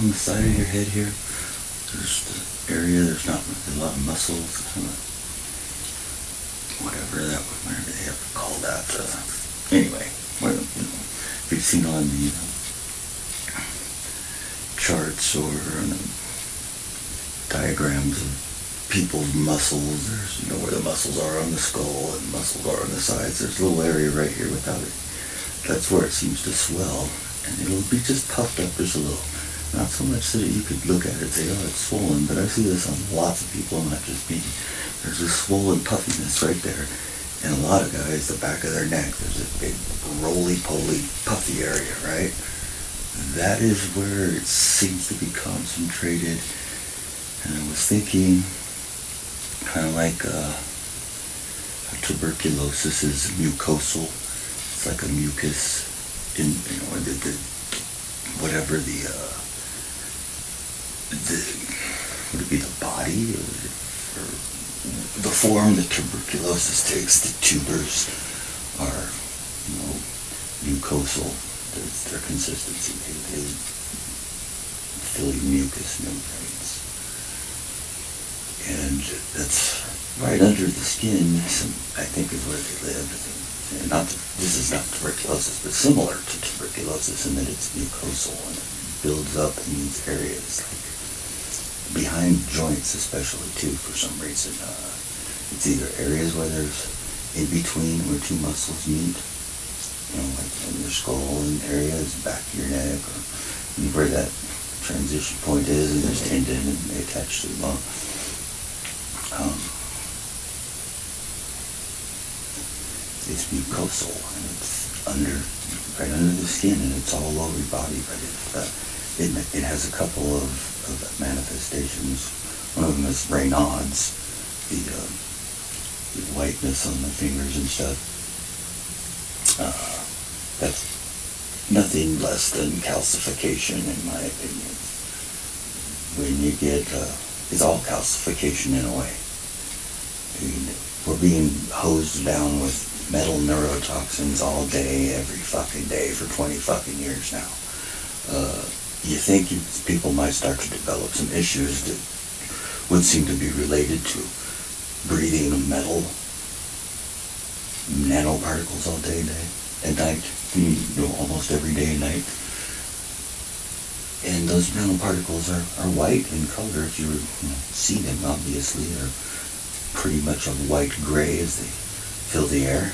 along the side of your head here, there's the area, there's not a lot of muscles, whatever they have to call that. Anyway, if you've seen on the charts or on the diagrams of people's muscles, there's, where the muscles are on the skull and muscles are on the sides, there's a little area right here without it. That's where it seems to swell, and it'll be just puffed up just a little. Not so much that you could look at it and say, oh, it's swollen, but I see this on lots of people, not just me. There's this swollen puffiness right there. And a lot of guys, the back of their neck, there's a big roly-poly puffy area, right? That is where it seems to be concentrated. And I was thinking, kind of like tuberculosis is mucosal. It's like a mucus in, would it be the body or the form that tuberculosis takes? The tubers are, mucosal. Their consistency. They fill your mucous membranes. And that's right under the skin, I think is where they live. And this is not tuberculosis, but similar to tuberculosis in that it's mucosal and it builds up in these areas, like behind joints especially too, for some reason. It's either areas where there's in between where two muscles meet, like in your skull and areas, back of your neck, or where that transition point is, and there's tendon and they attach to the bone. It's mucosal, and it's right under the skin, and it's all over your body, but it has a couple of manifestations. One of them is Raynaud's, the whiteness on the fingers and stuff. That's nothing less than calcification, in my opinion. When you get, it's all calcification in a way. We're being hosed down with metal neurotoxins all day, every fucking day for 20 fucking years now. You think people might start to develop some issues that would seem to be related to breathing metal nanoparticles all day and night, almost every day and night. And those nanoparticles are white in color if you see them, obviously. They're pretty much a white-gray as they fill the air.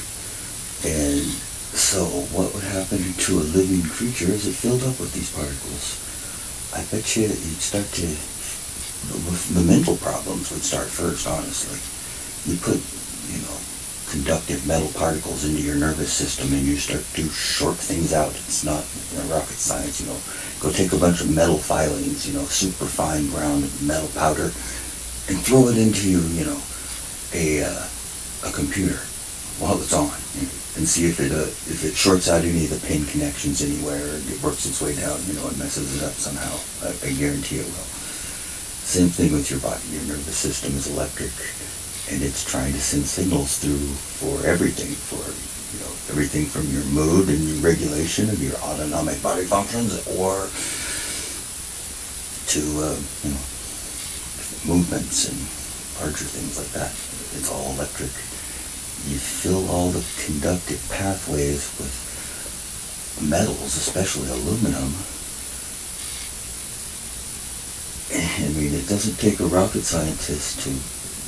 And so what would happen to a living creature is it filled up with these particles? I bet you'd start to, the mental problems would start first, honestly. You put, conductive metal particles into your nervous system and you start to short things out. It's not rocket science, Go take a bunch of metal filings, super fine ground metal powder, and throw it into, a computer while it's on, and see if it shorts out any of the pin connections anywhere, or it works its way down, and messes it up somehow. I guarantee it will. Same thing with your body. Your nervous system is electric, and it's trying to send signals through for everything, everything from your mood and your regulation of your autonomic body functions, or to, movements and larger things like that. It's all electric. You fill all the conductive pathways with metals, especially aluminum. It doesn't take a rocket scientist to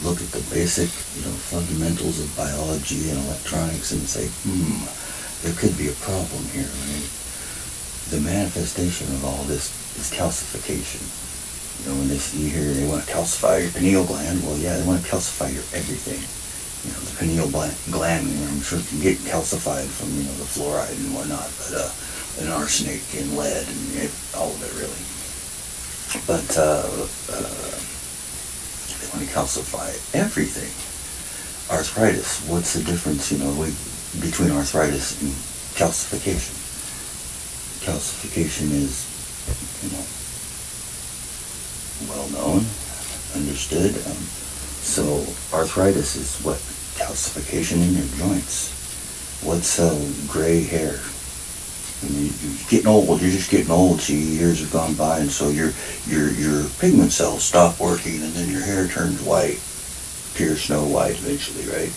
look at the basic, fundamentals of biology and electronics and say, there could be a problem here, right? The manifestation of all this is calcification. When you hear they want to calcify your pineal gland, well, yeah, they want to calcify your everything. The pineal gland, I'm sure can get calcified from, the fluoride and whatnot, but, and arsenic and lead and all of it, really. But, they want to calcify everything. Arthritis, what's the difference, between arthritis and calcification? Calcification is, well known, understood. So arthritis is what? Calcification in your joints. What's gray hair? I mean, you're getting old. You're just getting old. See, years have gone by, and so your pigment cells stop working, and then your hair turns white, pure snow white eventually, right?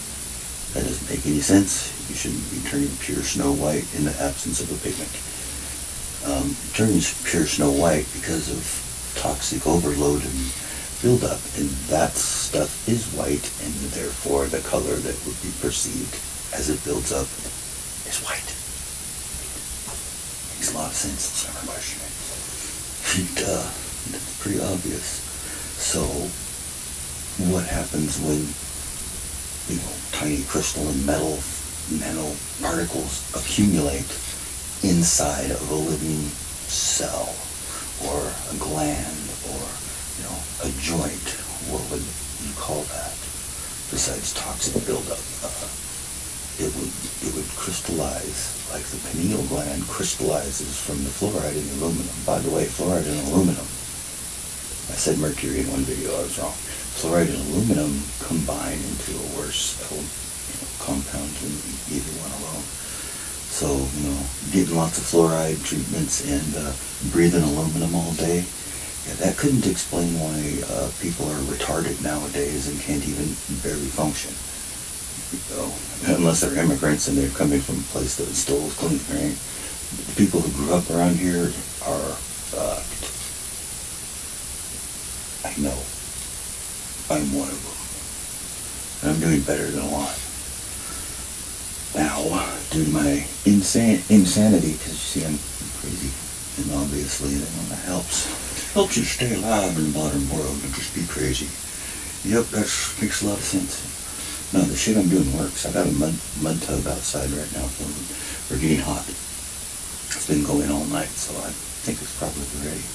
That doesn't make any sense. You shouldn't be turning pure snow white in the absence of a pigment. It turns pure snow white because of toxic overload and buildup, and that stuff is white, and therefore the color that would be perceived as it builds up is white. Makes a lot of sense. Let's never question it. Duh. That's pretty obvious. So, what happens when, tiny crystal and metal nanoparticles accumulate inside of a living cell, or a gland, or, a joint? What would you call that besides toxic buildup? It would crystallize like the pineal gland crystallizes from the fluoride in aluminum. By the way, fluoride and aluminum, I said mercury in one video, I was wrong. Fluoride and aluminum combine into a worse compound than either one alone. So, getting lots of fluoride treatments and breathing aluminum all day, that couldn't explain why people are retarded nowadays and can't even barely function. Unless they're immigrants and they're coming from a place that was still clean, right? The people who grew up around here are fucked. I know. I'm one of them. And I'm doing better than a lot. Now, due to my insanity, because you see I'm crazy, and obviously that helps you stay alive in the modern world and just be crazy. Yep, that makes a lot of sense. No, the shit I'm doing works. I got a mud tub outside right now, so we're getting hot. It's been going all night, so I think it's probably ready.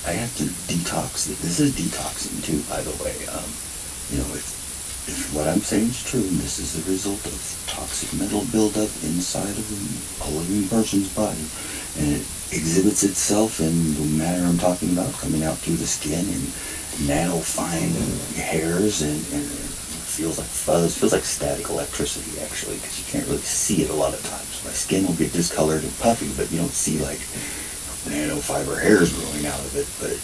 I have to detox. This is detoxing too, by the way. If what I'm saying is true, and this is the result of toxic metal buildup inside of a living person's body, and it exhibits itself in the matter I'm talking about, coming out through the skin and nano fine hairs, and feels like fuzz, feels like static electricity actually, because you can't really see it a lot of times. My skin will get discolored and puffy, but you don't see like nanofiber hairs growing out of it, but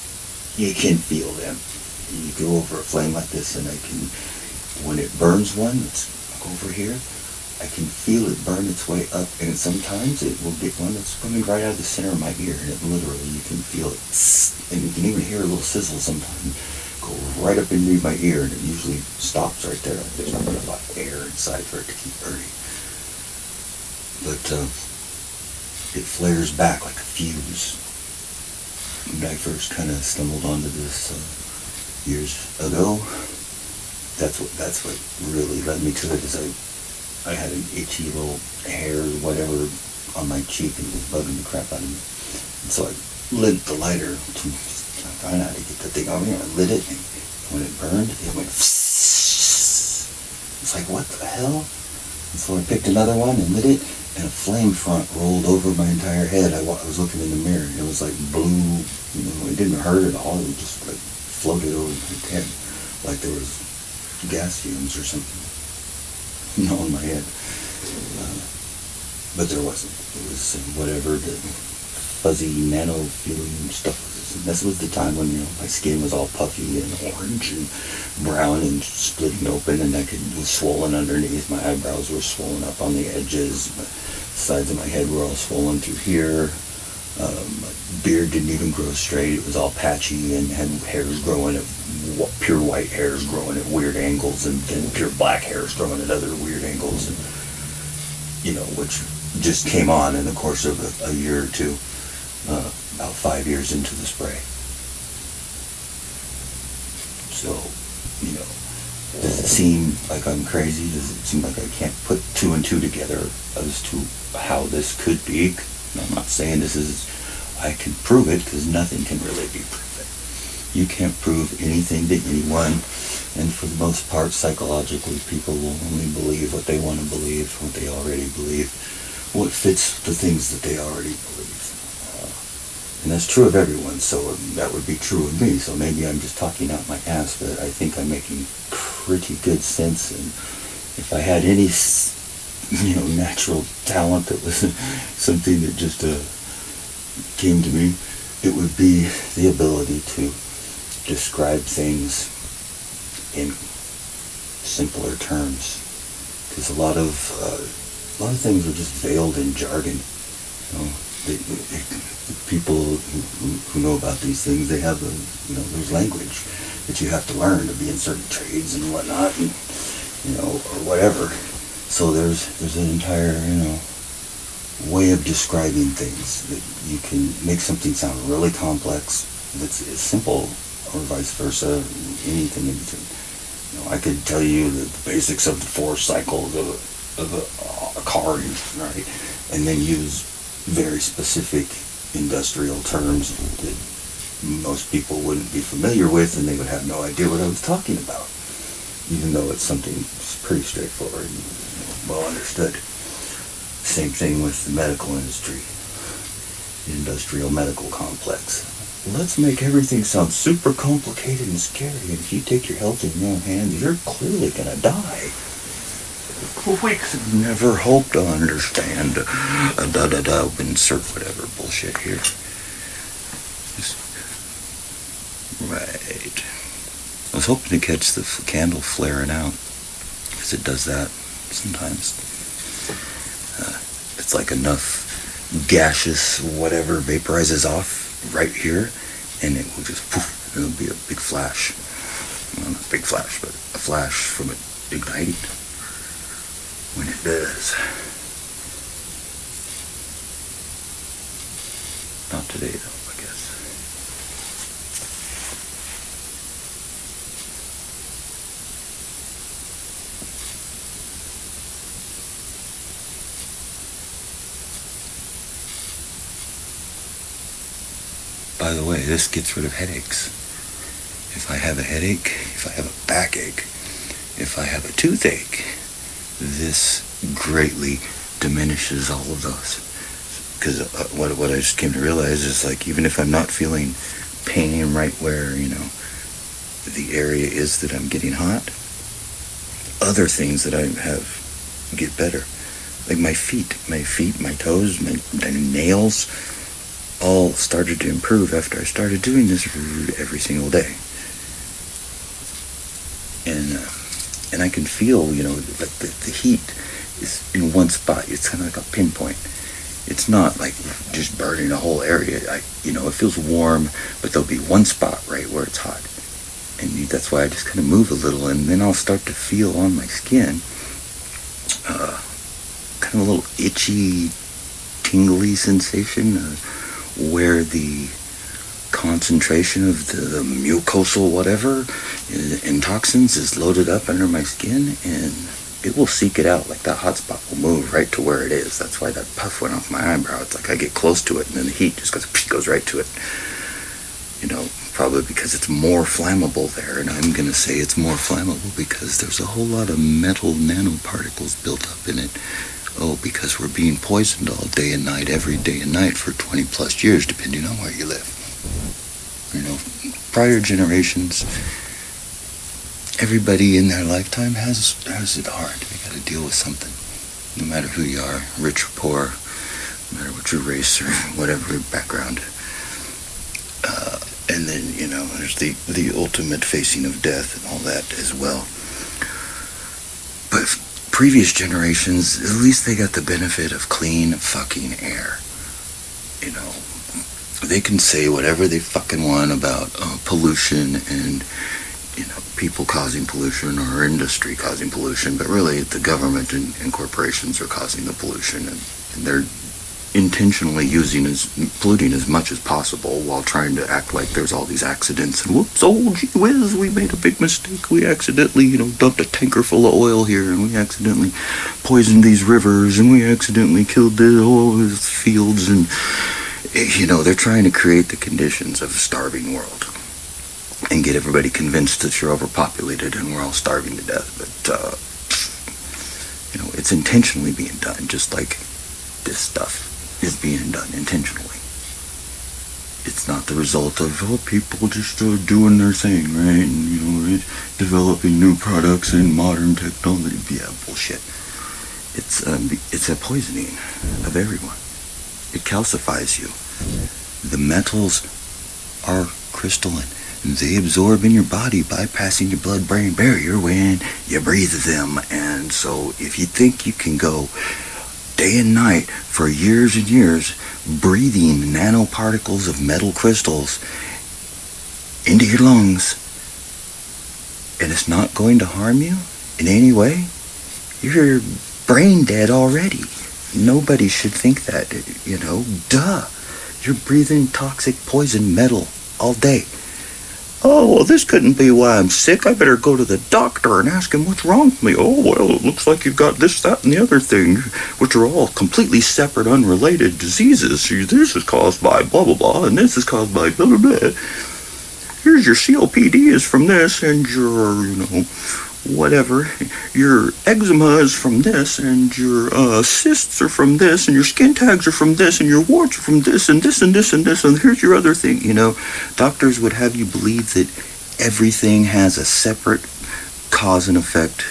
you can feel them. You go over a flame like this, and when it burns one, it's like over here, I can feel it burn its way up, and sometimes it will get one that's coming right out of the center of my ear, and it literally, you can feel it, and you can even hear a little sizzle sometimes, go right up into my ear, and it usually stops right there. There's not enough air inside for it to keep burning. But it flares back like a fuse. When I first kind of stumbled onto this years ago, that's what really led me to it. Is I had an itchy little hair, whatever, on my cheek, and it was bugging the crap out of me. And so I lit the lighter to find out how to get the thing over here. I lit it, and when it burned, it went. It's like, what the hell? And so I picked another one and lit it, and a flame front rolled over my entire head. I was looking in the mirror, and it was like blue. It didn't hurt at all. It just like floated over my head, like there was gas fumes or something, on my head. But there wasn't. It was whatever the fuzzy nano feeling stuff was. And this was the time when my skin was all puffy and orange and brown and splitting open, and it was swollen underneath. My eyebrows were swollen up on the edges. The sides of my head were all swollen through here. My beard didn't even grow straight. It was all patchy and had hairs growing at pure white hairs growing at weird angles, and then pure black hairs growing at other weird angles, and which just came on in the course of a year or two, about 5 years into the spray. So, does it seem like I'm crazy? Does it seem like I can't put two and two together as to how this could be? I'm not saying I can prove it, because nothing can really be proven. You can't prove anything to anyone, and for the most part, psychologically, people will only believe what they want to believe, what they already believe, what fits the things that they already believe. And that's true of everyone, so that would be true of me. So maybe I'm just talking out my ass, but I think I'm making pretty good sense. And if I had any natural talent that was something that just came to me, it would be the ability to describe things in simpler terms. Because a lot of things are just veiled in jargon. The people who know about these things, they have there's language that you have to learn to be in certain trades and whatnot, and or whatever. So there's an entire way of describing things that you can make something sound really complex that's simple, or vice versa. Anything in between. I could tell you the basics of the 4 cycles of a car, right, and then use very specific industrial terms that most people wouldn't be familiar with, and they would have no idea what I was talking about, even though it's something pretty straightforward and well understood. Same thing with the medical industry, the industrial medical complex. Let's make everything sound super complicated and scary, and if you take your health in your own hands, you're clearly gonna die. We could never hope to understand. Insert whatever bullshit here. Right. I was hoping to catch the candle flaring out, because it does that sometimes. It's like enough gaseous whatever vaporizes off right here, and it will just poof, it'll be a big flash. Well, not a big flash, but a flash from it igniting when it does. Not today, though, I guess. By the way, this gets rid of headaches. If I have a headache, if I have a backache, if I have a toothache, this greatly diminishes all of those. Because what I just came to realize is, like, even if I'm not feeling pain right where, the area is that I'm getting hot, other things that I have get better. Like my feet, my toes, my nails, all started to improve after I started doing this every single day. And I can feel, like the heat is in one spot. It's kind of like a pinpoint. It's not like just burning a whole area. It feels warm, but there'll be one spot right where it's hot. And that's why I just kind of move a little, and then I'll start to feel on my skin kind of a little itchy, tingly sensation where the concentration of the mucosal whatever and toxins is loaded up under my skin, and it will seek it out. Like that hot spot will move right to where it is. That's why that puff went off my eyebrow. It's like I get close to it, and then the heat just goes right to it. Probably because it's more flammable there, and I'm gonna say it's more flammable because there's a whole lot of metal nanoparticles built up in it. Oh, because we're being poisoned all day and night, every day and night for 20 plus years, depending on where you live. Prior generations, everybody in their lifetime has it hard. They got to deal with something, no matter who you are, rich or poor, no matter what your race or whatever your background. And then, there's the ultimate facing of death and all that as well. But previous generations, at least they got the benefit of clean fucking air. They can say whatever they fucking want about pollution and, people causing pollution or industry causing pollution, but really the government and corporations are causing the pollution, and they're intentionally polluting as much as possible while trying to act like there's all these accidents and whoops, oh gee whiz, we made a big mistake, we accidentally dumped a tanker full of oil here, and we accidentally poisoned these rivers, and we accidentally killed these fields, and they're trying to create the conditions of a starving world and get everybody convinced that you're overpopulated and we're all starving to death. But it's intentionally being done, just like this stuff is being done intentionally. It's not the result of people just doing their thing, right? And developing new products and modern technology. Yeah, bullshit. It's a poisoning of everyone. It calcifies you. The metals are crystalline. They absorb in your body, bypassing your blood-brain barrier when you breathe them. And so if you think you can go day and night for years and years breathing nanoparticles of metal crystals into your lungs, and it's not going to harm you in any way, you're brain dead already. Nobody should think that, duh. You're breathing toxic poison metal all day. Oh, well, this couldn't be why I'm sick. I better go to the doctor and ask him what's wrong with me. Oh, well, it looks like you've got this, that, and the other thing, which are all completely separate, unrelated diseases. This is caused by blah, blah, blah, and this is caused by blah, blah, blah. Here's your COPD is from this, and your, whatever. Your eczema is from this, and your cysts are from this, and your skin tags are from this, and your warts are from this, and this, and this, and this, and here's your other thing. Doctors would have you believe that everything has a separate cause and effect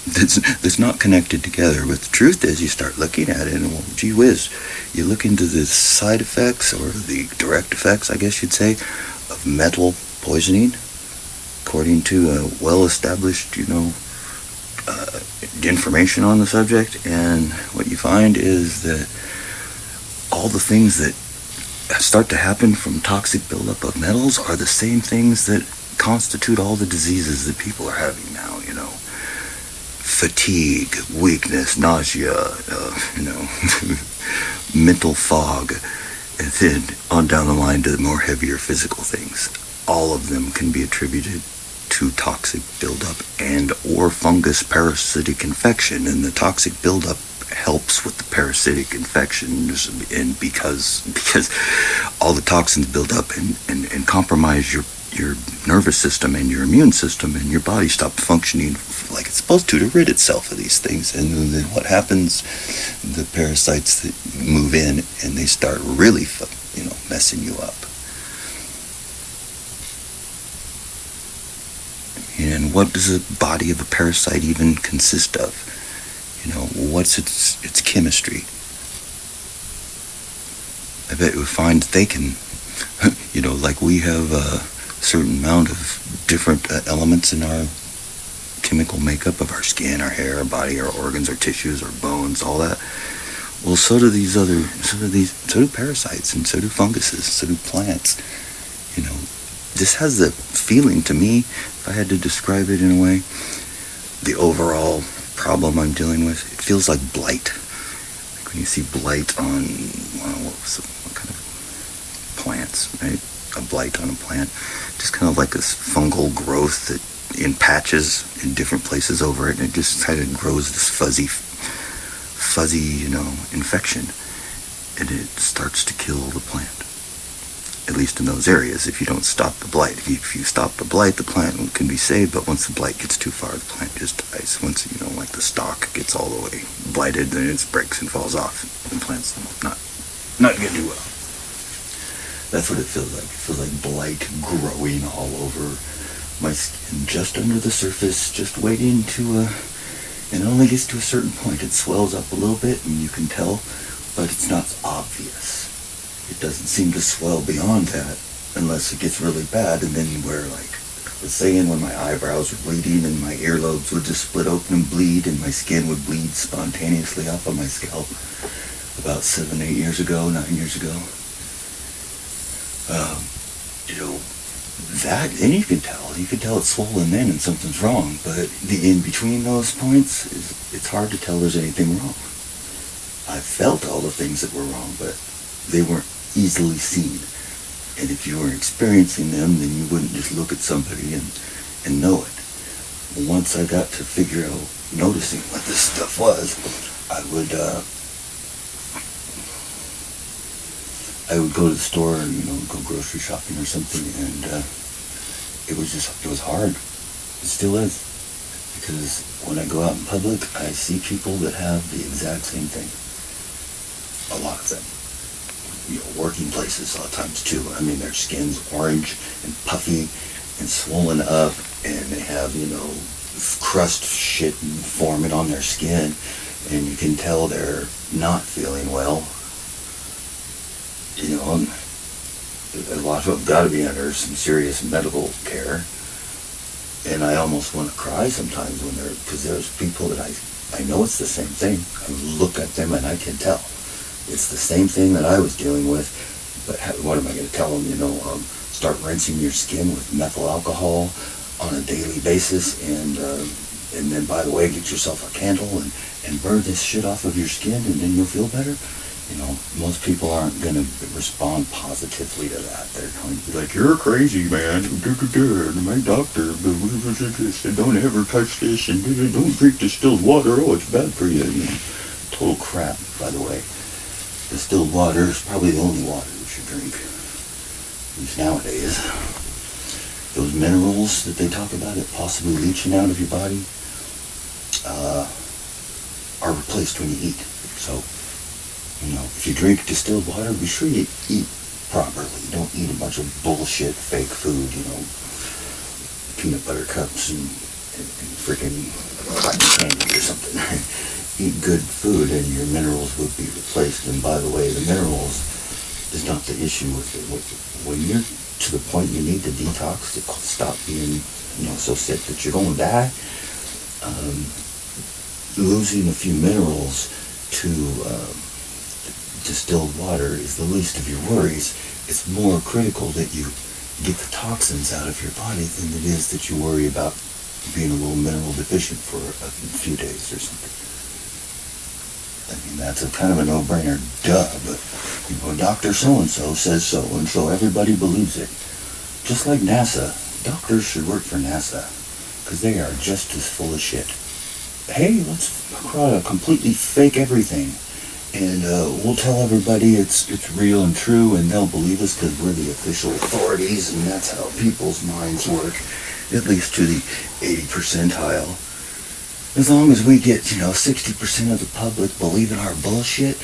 that's not connected together. But the truth is, you start looking at it, and well, gee whiz, you look into the side effects, or the direct effects, I guess you'd say, of metal poisoning, according to a well-established, information on the subject. And what you find is that all the things that start to happen from toxic buildup of metals are the same things that constitute all the diseases that people are having now, fatigue, weakness, nausea, mental fog, and then on down the line to the more heavier physical things. All of them can be attributed to toxic buildup and or fungus parasitic infection, and the toxic buildup helps with the parasitic infections, and because all the toxins build up and compromise your nervous system and your immune system, and your body stops functioning like it's supposed to rid itself of these things. And then what happens? The parasites that move in and they start really messing you up. And what does the body of a parasite even consist of? What's its chemistry? I bet you'll find that they can, like we have a certain amount of different elements in our chemical makeup of our skin, our hair, our body, our organs, our tissues, our bones, all that. Well, so do parasites, and so do funguses, so do plants. This has the feeling to me, if I had to describe it in a way, the overall problem I'm dealing with, it feels like blight. Like when you see blight on, what kind of plants, right? A blight on a plant. Just kind of like this fungal growth that in patches in different places over it, and it just kind of grows this fuzzy, infection, and it starts to kill the plant. At least in those areas, if you don't stop the blight. If you stop the blight, the plant can be saved, but once the blight gets too far, the plant just dies. Once, like the stalk gets all the way blighted, then it breaks and falls off. The plant's not going to do well. That's what it feels like. It feels like blight growing all over my skin, just under the surface, just waiting to, and it only gets to a certain point. It swells up a little bit, and you can tell, but it's not obvious. It doesn't seem to swell beyond that unless it gets really bad, and then where, like I was saying, when my eyebrows were bleeding and my earlobes would just split open and bleed, and my skin would bleed spontaneously off on my scalp about 9 years ago. That, and you can tell it's swollen then and something's wrong, but the in between those points, it's hard to tell there's anything wrong. I felt all the things that were wrong, but they weren't easily seen. And if you were experiencing them, then you wouldn't just look at somebody and know it. Once I got to noticing what this stuff was, I would go to the store and, go grocery shopping or something, and it was hard. It still is. Because when I go out in public, I see people that have the exact same thing. A lot of them. Working places a lot of times too. I mean, their skin's orange and puffy and swollen up, and they have, crust shit forming on their skin, and you can tell they're not feeling well. You know, a lot of them got to be under some serious medical care. And I almost want to cry sometimes when because there's people that I know it's the same thing. I look at them and I can tell. It's the same thing that I was dealing with, but what am I going to tell them? Start rinsing your skin with methyl alcohol on a daily basis, and then, by the way, get yourself a candle and burn this shit off of your skin, and then you'll feel better. Most people aren't going to respond positively to that. They're going to be like, "You're crazy, man. My doctor said don't ever touch this, and don't drink distilled water. Oh, it's bad for you." Total crap, by the way. Distilled water is probably the only water you should drink, at least nowadays. Those minerals that they talk about, it possibly leaching out of your body, are replaced when you eat. So, if you drink distilled water, be sure you eat properly. Don't eat a bunch of bullshit, fake food, peanut butter cups and freaking cotton candy or something. Eat good food and your minerals will be replaced. And by the way, the minerals is not the issue with it. When you're to the point you need to detox to stop being, so sick that you're going to die, losing a few minerals to distilled water is the least of your worries. It's more critical that you get the toxins out of your body than it is that you worry about being a little mineral deficient for a few days or something. I mean, that's a kind of a no-brainer, duh, but, Dr. So-and-so says so, and so everybody believes it. Just like NASA, doctors should work for NASA, because they are just as full of shit. Hey, let's completely fake everything, and we'll tell everybody it's real and true, and they'll believe us because we're the official authorities, and that's how people's minds work, at least to the 80th percentile. As long as we get, 60% of the public believing our bullshit,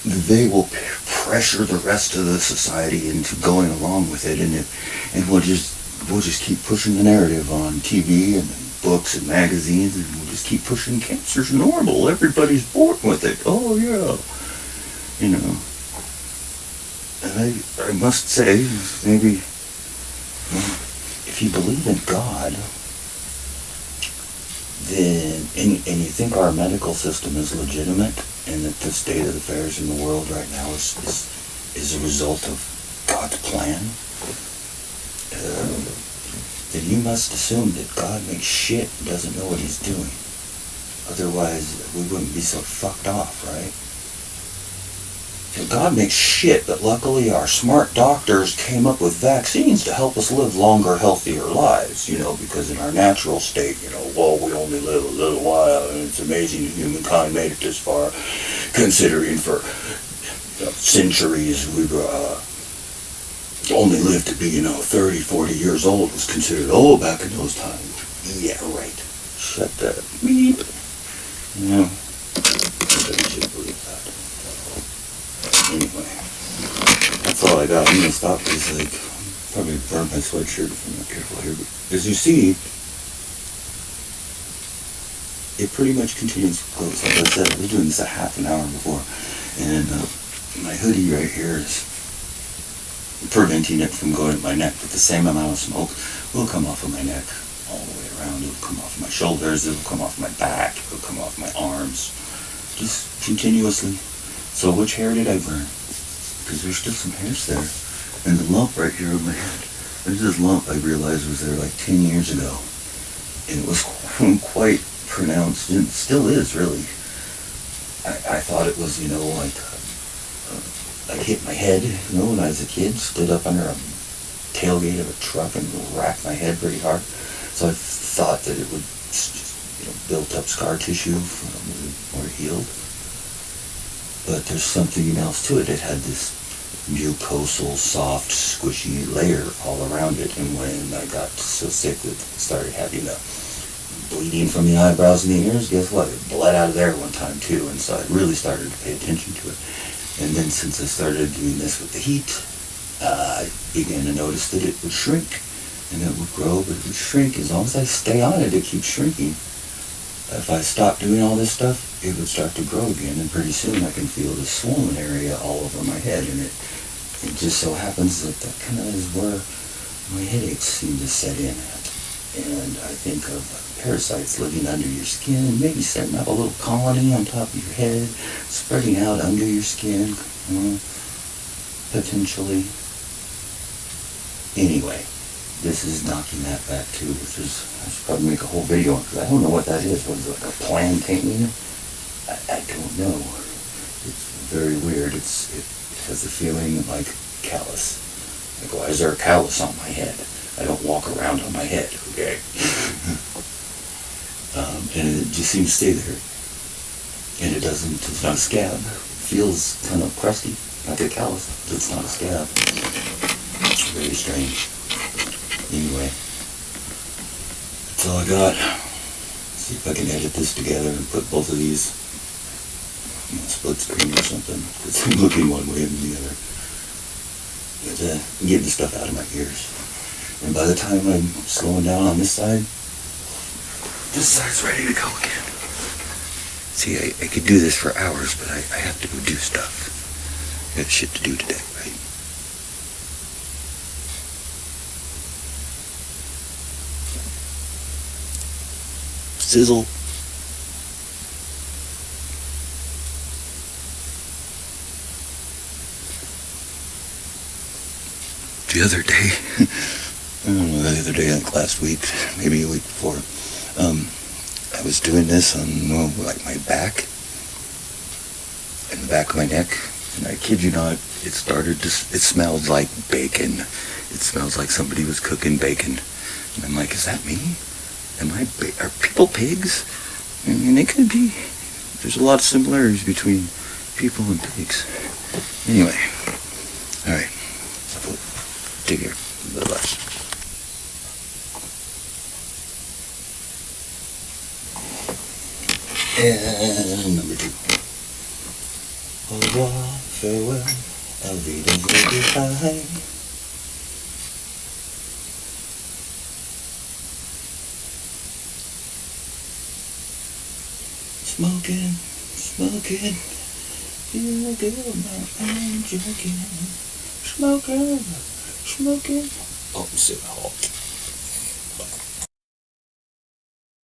they will pressure the rest of the society into going along with it, and we'll just keep pushing the narrative on TV and books and magazines, and we'll just keep pushing cancer's normal. Everybody's born with it. Oh yeah, And I must say, maybe if you believe in God, then and you think our medical system is legitimate, and that the state of affairs in the world right now is a result of God's plan, then you must assume that God makes shit and doesn't know what he's doing. Otherwise, we wouldn't be so fucked off, right? God makes shit, but luckily our smart doctors came up with vaccines to help us live longer, healthier lives, because in our natural state, we only live a little while, and it's amazing that humankind made it this far, considering for centuries we only lived to be, 30, 40 years old was considered old back in those times. Yeah, right. Shut that beep. Nobody should believe that. Anyway, that's all I got. I'm going to stop this, probably burn my sweatshirt if I'm not careful here. But as you see, it pretty much continues to close. Like I said, I was doing this a half an hour before. And my hoodie right here is preventing it from going to my neck. But the same amount of smoke will come off of my neck all the way around. It'll come off my shoulders. It'll come off my back. It'll come off my arms. Just continuously. So which hair did I burn? Because there's still some hairs there. And the lump right here on my head. There's this lump I realized was there 10 years ago. And it was quite pronounced, and still is, really. I thought it was, I hit my head, when I was a kid, stood up under a tailgate of a truck and racked my head pretty hard. So I thought that it would just, built up scar tissue or healed. But there's something else to it. It had this mucosal, soft, squishy layer all around it. And when I got so sick that it started having bleeding from the eyebrows and the ears, guess what? It bled out of there one time too. And so I really started to pay attention to it. And then since I started doing this with the heat, I began to notice that it would shrink. And it would grow, but it would shrink. As long as I stay on it, it keeps shrinking. if I stop doing all this stuff, it would start to grow again, and pretty soon I can feel this swollen area all over my head, and it just so happens that that kind of is where my headaches seem to set in at. And I think of parasites living under your skin, maybe setting up a little colony on top of your head, spreading out under your skin, potentially. Anyway, this is knocking that back too, which is, I should probably make a whole video on, because I don't know what that is. What is it, like a plantain? I don't know. It's very weird. It has a feeling like callus. Like, why is there a callus on my head? I don't walk around on my head, okay? And it just seems to stay there. And it's not a scab. It feels kind of crusty, like a callus. It's not a scab. Very strange. Anyway, that's all I got. See if I can edit this together and put both of these, split screen or something. It's looking one way and the other. But get the stuff out of my ears. And by the time I'm slowing down on this side's ready to go again. See, I could do this for hours, but I have to go do stuff. I got shit to do today, right? Sizzle. The other day, I don't know, the other day, like last week, maybe a week before, I was doing this on, like my back, and the back of my neck, and I kid you not, it smelled like bacon. It smells like somebody was cooking bacon. And I'm like, is that me? Are people pigs? I mean, they could be. There's a lot of similarities between people and pigs. Anyway, alright. Take care. Bye-bye. And number 2. Au revoir, farewell, I'll be goodbye. Smoking, feel good, my own joking. Smoking. Oh, I'm so hot.